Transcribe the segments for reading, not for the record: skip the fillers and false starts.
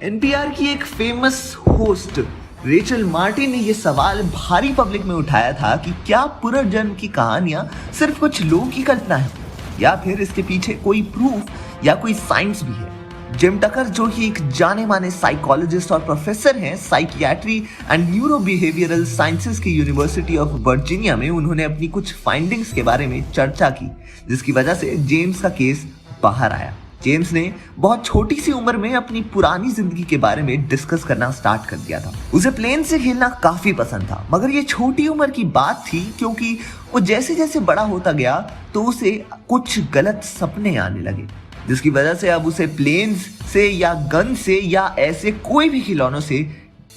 NPR की एक famous host Rachel Martin ने यह सवाल भारी पब्लिक में उठाया था कि क्या पुनर्जन्म की कहानियां सिर्फ कुछ लोगों की कल्पना है या फिर इसके पीछे कोई प्रूफ या कोई साइंस भी है। जिम टकर, जो कि एक जाने माने साइकोलॉजिस्ट और प्रोफेसर हैं psychiatry and neuro behavioural sciences की यूनिवर्सिटी ऑफ वर्जीनिया में, उन्होंने अपनी कुछ फाइंडिंग्स के बारे में चर्चा की, जिसकी वजह से जेम्स का केस बाहर आया। जेम्स ने बहुत छोटी सी उम्र में अपनी पुरानी जिंदगी के बारे में डिस्कस करना स्टार्ट कर दिया था। उसे प्लेन से खेलना काफी पसंद था, मगर ये छोटी उम्र की बात थी क्योंकि वो जैसे जैसे बड़ा होता गया तो उसे कुछ गलत सपने आने लगे, जिसकी वजह से अब उसे प्लेन्स से या गन से या ऐसे कोई भी खिलौनों से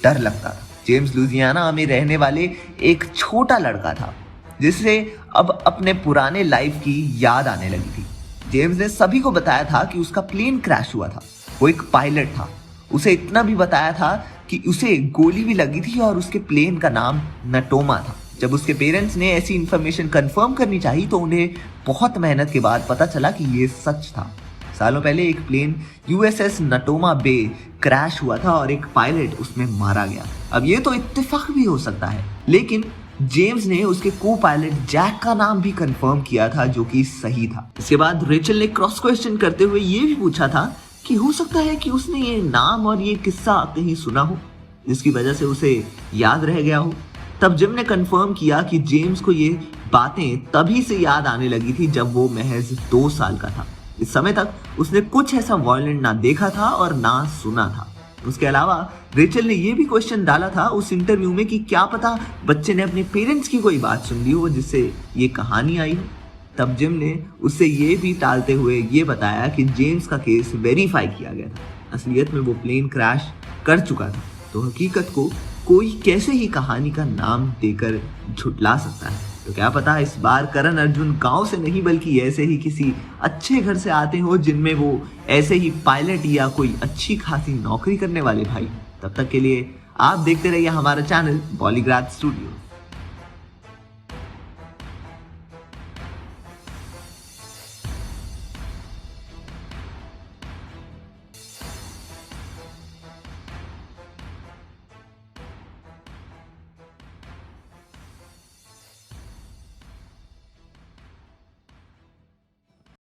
डर लगता था। जेम्स लुजियाना में रहने वाले एक छोटा लड़का था जिसे अब अपने पुराने लाइफ की याद आने लगी थी। जेम्स ने सभी को बताया था कि उसका प्लेन क्रैश हुआ था। वो एक पायलट था। उसे इतना भी बताया था कि उसे गोली भी लगी थी और उसके प्लेन का नाम नटोमा था। जब उसके पेरेंट्स ने ऐसी इंफॉर्मेशन कंफर्म करनी चाहिए तो उन्हें बहुत मेहनत के बाद पता चला कि ये सच था। सालों पहले एक प्लेन यूएसएस नटोमा बे क्रैश हुआ था और एक पायलट उसमें मारा गया। अब ये तो इत्तेफाक भी हो सकता है, लेकिन जेम्स ने उसके को पायलट जैक का नाम भी कंफर्म किया था, जो कि सही था। इसके बाद रेचल ने क्रॉस क्वेश्चन करते हुए ये भी पूछा था कि हो सकता है कि उसने ये नाम और ये किस्सा कहीं सुना हो, जिसकी वजह से उसे याद रह गया हो। तब जिम ने कंफर्म किया कि जेम्स को ये बातें तभी से याद आने लगी थी जब वो महज 2 साल का था। इस समय तक उसने कुछ ऐसा वायलेंट ना देखा था और ना सुना था। उसके अलावा रेचल ने यह भी क्वेश्चन डाला था उस इंटरव्यू में कि क्या पता बच्चे ने अपने पेरेंट्स की कोई बात सुन ली हो जिससे ये कहानी आई हो। तब जिम ने उससे ये भी टालते हुए ये बताया कि जेम्स का केस वेरीफाई किया गया था। असलियत में वो प्लेन क्रैश कर चुका था, तो हकीकत को कोई कैसे ही कहानी का नाम देकर झुठला सकता है। तो क्या पता इस बार करण अर्जुन गांव से नहीं बल्कि ऐसे ही किसी अच्छे घर से आते हो जिनमें वो ऐसे ही पायलट या कोई अच्छी खासी नौकरी करने वाले भाई। तब तक के लिए आप देखते रहिए हमारा चैनल पॉलीग्राफ स्टूडियो।